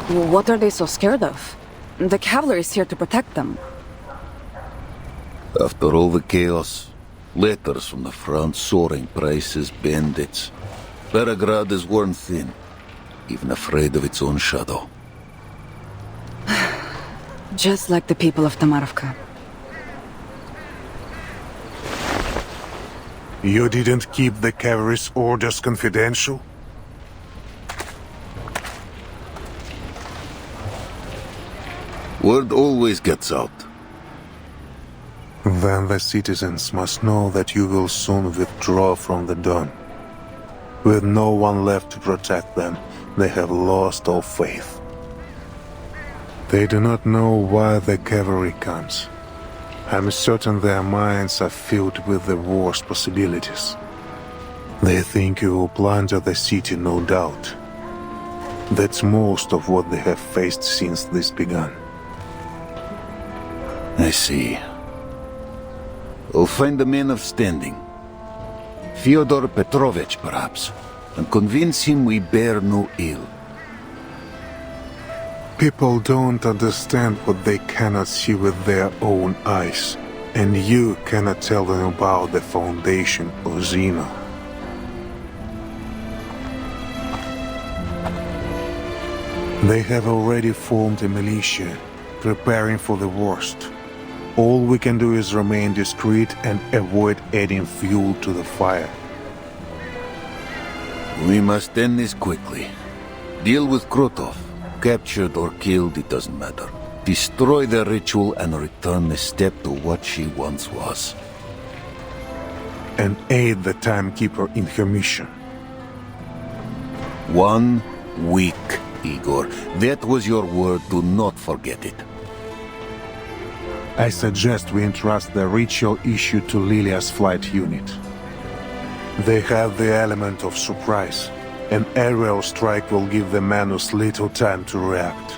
What are they so scared of? The cavalry is here to protect them. After all the chaos, letters from the front, soaring prices, bandits. Peregrad is worn thin, even afraid of its own shadow. Just like the people of Tamarovka. You didn't keep the cavalry's orders confidential? Word always gets out. Then the citizens must know that you will soon withdraw from the Don. With no one left to protect them, they have lost all faith. They do not know why the cavalry comes. I'm certain their minds are filled with the worst possibilities. They think you will plunder the city, no doubt. That's most of what they have faced since this began. I see. We'll find a man of standing. Fyodor Petrovich, perhaps, and convince him we bear no ill. People don't understand what they cannot see with their own eyes, and you cannot tell them about the foundation of Zeno. They have already formed a militia, preparing for the worst. All we can do is remain discreet and avoid adding fuel to the fire. We must end this quickly. Deal with Krotov. Captured or killed, it doesn't matter. Destroy the ritual and return the steppe to what she once was. And aid the timekeeper in her mission. 1 week, Igor. That was your word. Do not forget it. I suggest we entrust the ritual issue to Lilia's flight unit. They have the element of surprise. An aerial strike will give the Manus little time to react.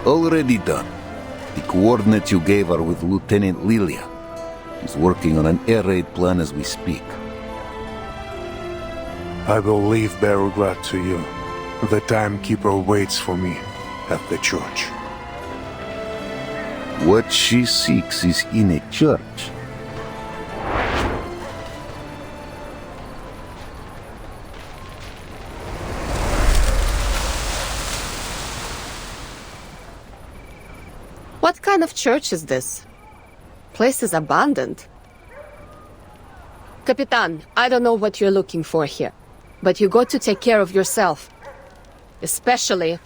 Already done. The coordinates you gave are with Lieutenant Lilia. He's working on an air raid plan as we speak. I will leave Belgrade to you. The timekeeper waits for me at the church. What she seeks is in a church. What kind of church is this? Place is abandoned. Capitan, I don't know what you're looking for here, but you got to take care of yourself. Especially...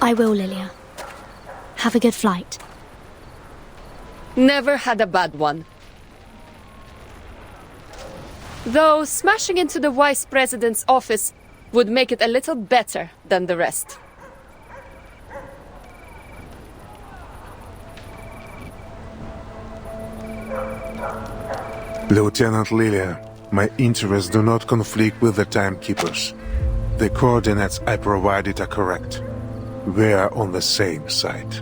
I will, Lilia. Have a good flight. Never had a bad one. Though smashing into the Vice President's office would make it a little better than the rest. Lieutenant Lilia, my interests do not conflict with the timekeepers. The coordinates I provided are correct. We are on the same side.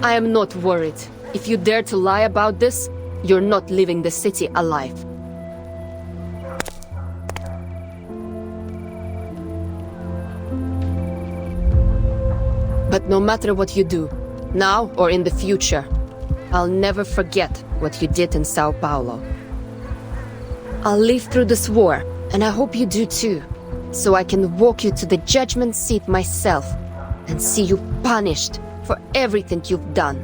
I am not worried. If you dare to lie about this, you're not leaving the city alive. But no matter what you do, now or in the future, I'll never forget what you did in Sao Paulo. I'll live through this war, and I hope you do too, so I can walk you to the judgment seat myself and see you punished for everything you've done.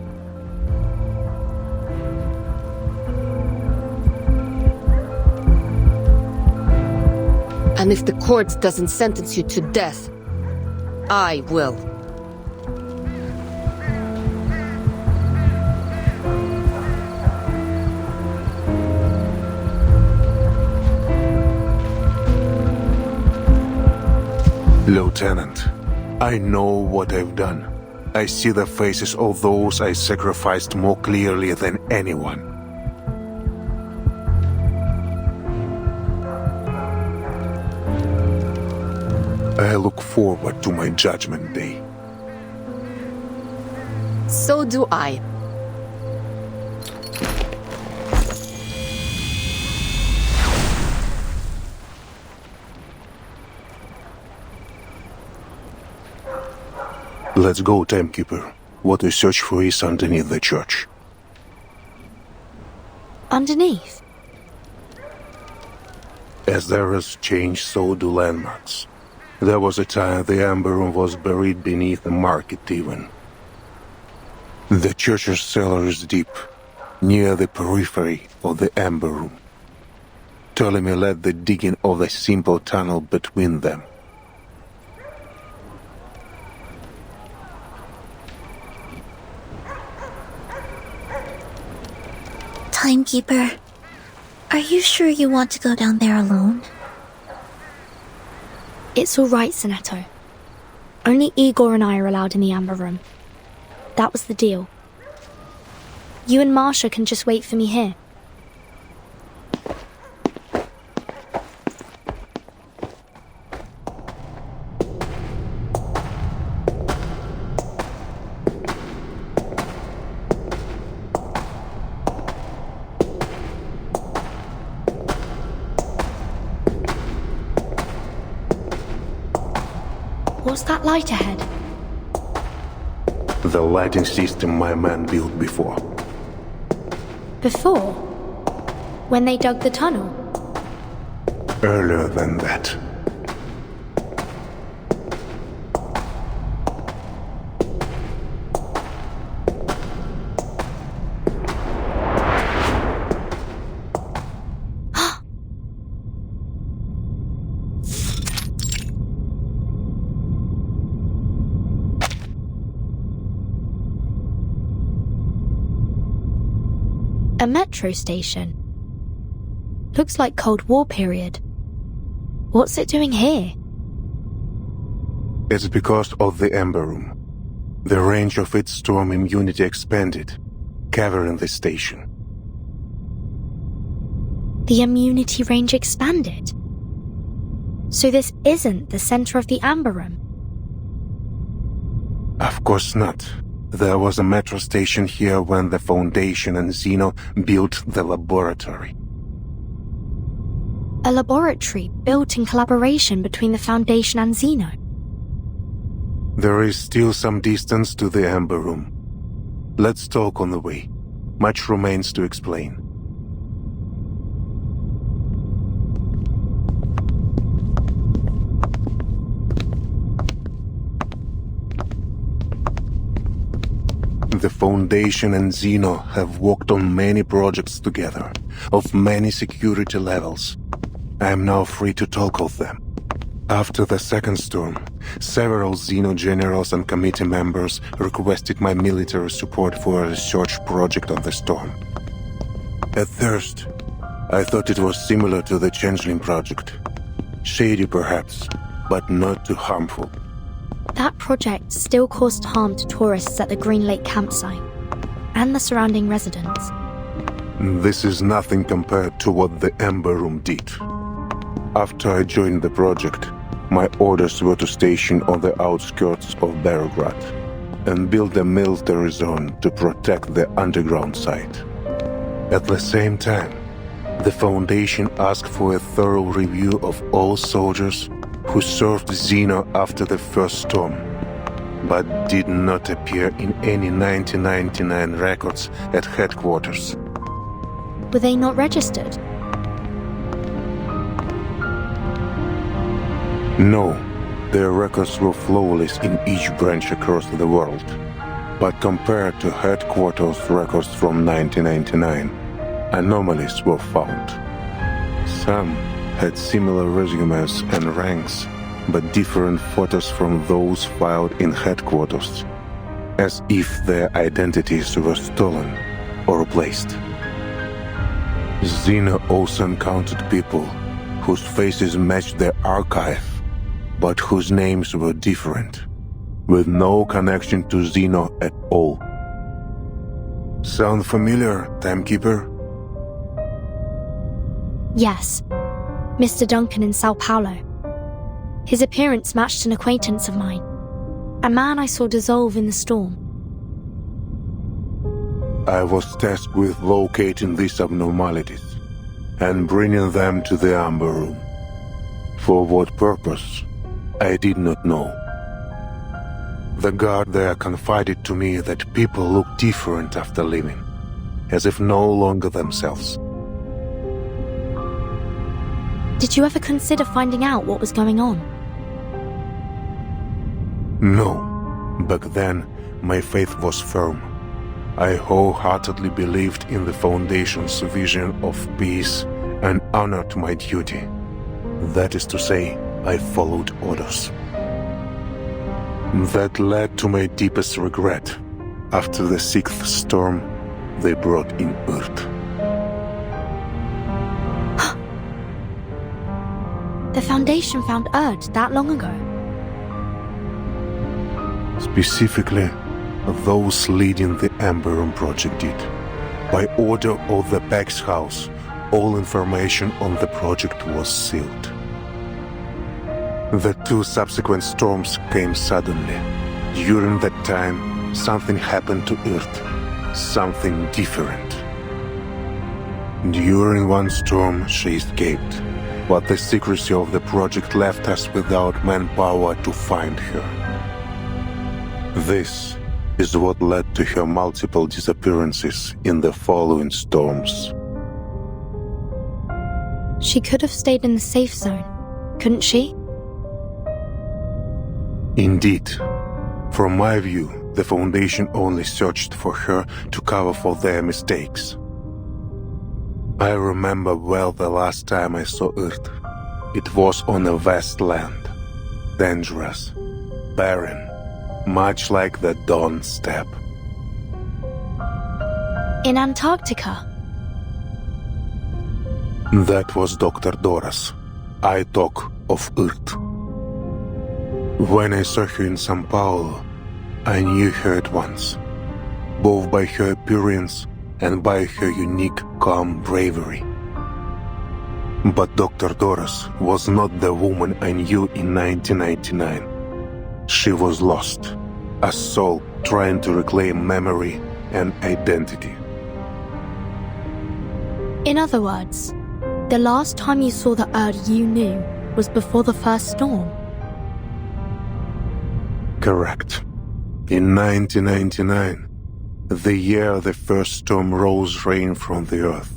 And if the court doesn't sentence you to death, I will. Lieutenant, I know what I've done. I see the faces of those I sacrificed more clearly than anyone. I look forward to my judgment day. So do I. Let's go, Timekeeper. What we search for is underneath the church. Underneath? As there is change, so do landmarks. There was a time the Amber Room was buried beneath the market even. The church's cellar is deep, near the periphery of the Amber Room. Ptolemy led the digging of the simple tunnel between them. Timekeeper, are you sure you want to go down there alone? It's all right, Sonetto. Only Igor and I are allowed in the Amber Room. That was the deal. You and Marsha can just wait for me here. What's that light ahead? The lighting system my man built before. Before? When they dug the tunnel? Earlier than that. A metro station. Looks like Cold War period. What's it doing here? It's because of the Amber Room. The range of its storm immunity expanded, covering the station. The immunity range expanded. So this isn't the center of the Amber Room. Of course not. There was a metro station here when the Foundation and Zeno built the laboratory. A laboratory built in collaboration between the Foundation and Zeno. There is still some distance to the Amber Room. Let's talk on the way. Much remains to explain. The Foundation and Zeno have worked on many projects together, of many security levels. I am now free to talk of them. After the second storm, several Zeno generals and committee members requested my military support for a research project on the storm. At first, I thought it was similar to the Changeling project. Shady perhaps, but not too harmful. That project still caused harm to tourists at the Green Lake campsite and the surrounding residents. This is nothing compared to what the Amber Room did. After I joined the project, my orders were to station on the outskirts of Belgrade and build a military zone to protect the underground site. At the same time, the Foundation asked for a thorough review of all soldiers who served Zeno after the first storm, but did not appear in any 1999 records at headquarters. Were they not registered? No, their records were flawless in each branch across the world. But compared to headquarters records from 1999, anomalies were found. Some had similar resumes and ranks, but different photos from those filed in headquarters, as if their identities were stolen or replaced. Zeno also encountered people whose faces matched their archive, but whose names were different, with no connection to Zeno at all. Sound familiar, Timekeeper? Yes. Mr. Duncan in Sao Paulo. His appearance matched an acquaintance of mine. A man I saw dissolve in the storm. I was tasked with locating these abnormalities and bringing them to the Amber Room. For what purpose, I did not know. The guard there confided to me that people look different after leaving, as if no longer themselves. Did you ever consider finding out what was going on? No. Back then, my faith was firm. I wholeheartedly believed in the Foundation's vision of peace and honored my duty. That is to say, I followed orders. That led to my deepest regret. After the 6th storm, they brought in Earth. The Foundation found Erd that long ago. Specifically, those leading the Amber Room project did. By order of the Pax House, all information on the project was sealed. The 2 subsequent storms came suddenly. During that time, something happened to Earth. Something different. During one storm, she escaped, but the secrecy of the project left us without manpower to find her. This is what led to her multiple disappearances in the following storms. She could have stayed in the safe zone, couldn't she? Indeed. From my view, the Foundation only searched for her to cover for their mistakes. I remember well the last time I saw Earth. It was on a vast land. Dangerous. Barren. Much like the Dawn Steppe. In Antarctica? That was Dr. Doras. I talk of Earth. When I saw her in São Paulo, I knew her at once, both by her appearance and by her unique, calm bravery. But Dr. Doras was not the woman I knew in 1999. She was lost, a soul trying to reclaim memory and identity. In other words, the last time you saw the Erd you knew was before the first storm. Correct. In 1999, the year the first storm rose rain from the earth.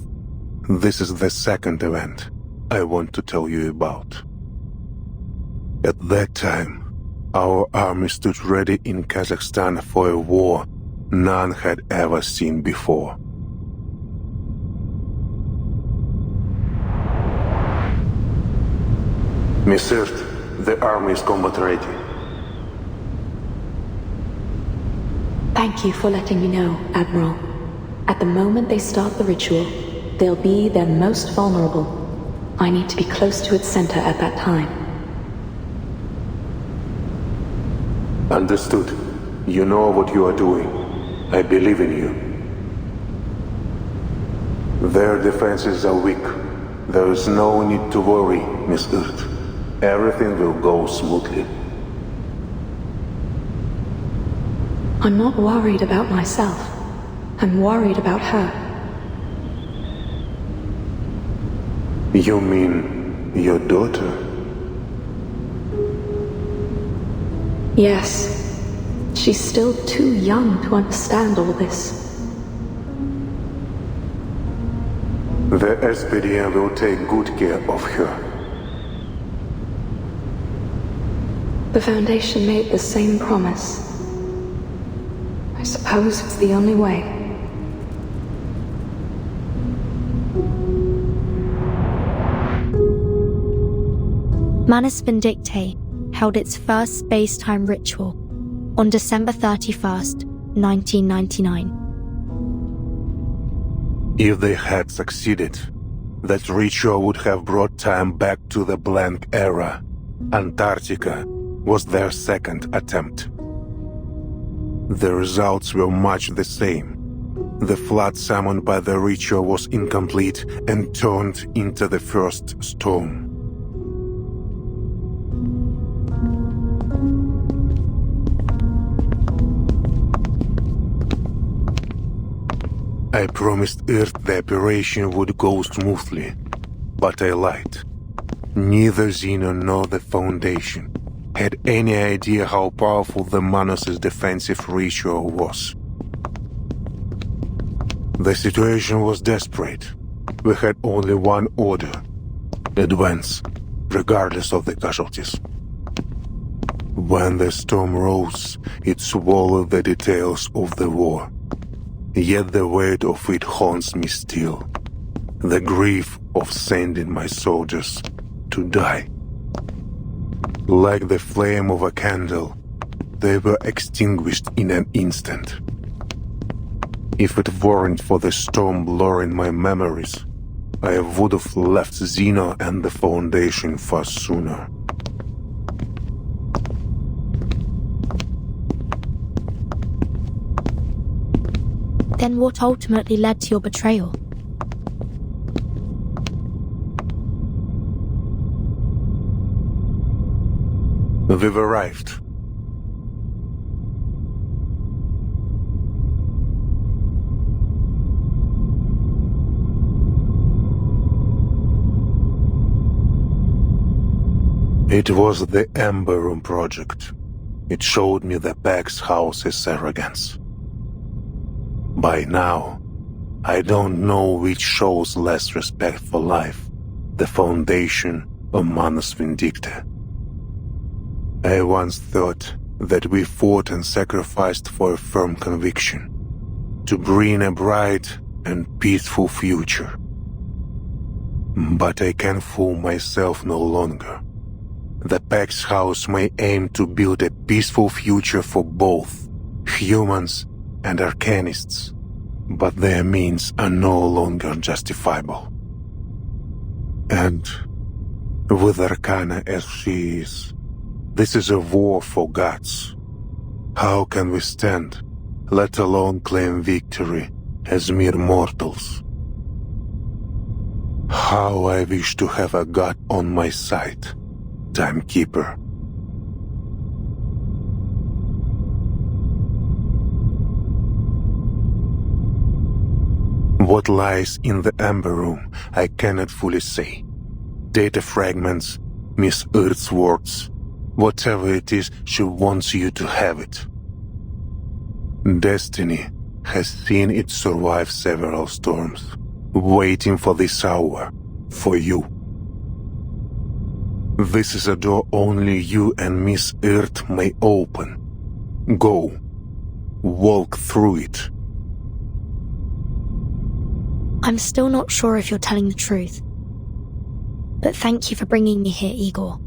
This is the second event I want to tell you about. At that time, our army stood ready in Kazakhstan for a war none had ever seen before. Miss Earth, the army is combat ready. Thank you for letting me know, Admiral. At the moment they start the ritual, they'll be their most vulnerable. I need to be close to its center at that time. Understood. You know what you are doing. I believe in you. Their defenses are weak. There is no need to worry, Miss Earth. Everything will go smoothly. I'm not worried about myself. I'm worried about her. You mean your daughter? Yes. She's still too young to understand all this. The SPDM will take good care of her. The Foundation made the same promise. I suppose it's the only way. Manus Vindictae held its first space-time ritual on December 31st, 1999. If they had succeeded, that ritual would have brought time back to the blank era. Antarctica was their second attempt. The results were much the same. The flood summoned by the ritual was incomplete and turned into the first storm. I promised Earth the operation would go smoothly, but I lied. Neither Xeno nor the Foundation had any idea how powerful the Manus' defensive ritual was. The situation was desperate. We had only one order: advance, regardless of the casualties. When the storm rose, it swallowed the details of the war. Yet the weight of it haunts me still. The grief of sending my soldiers to die. Like the flame of a candle, they were extinguished in an instant. If it weren't for the storm blurring my memories, I would have left Xeno and the Foundation far sooner. Then what ultimately led to your betrayal? We've arrived. It was the Ember Room project. It showed me the Pax House's arrogance. By now, I don't know which shows less respect for life, the Foundation or Manus Vindicta. I once thought that we fought and sacrificed for a firm conviction, to bring a bright and peaceful future. But I can fool myself no longer. The Pax House may aim to build a peaceful future for both humans and Arcanists, but their means are no longer justifiable. And with Arcana as she is, this is a war for gods. How can we stand, let alone claim victory, as mere mortals? How I wish to have a god on my side, Timekeeper. What lies in the Ember Room, I cannot fully say. Data fragments, Miss Earth's words, whatever it is, she wants you to have it. Destiny has seen it survive several storms, waiting for this hour, for you. This is a door only you and Miss Earth may open. Go. Walk through it. I'm still not sure if you're telling the truth. But thank you for bringing me here, Igor.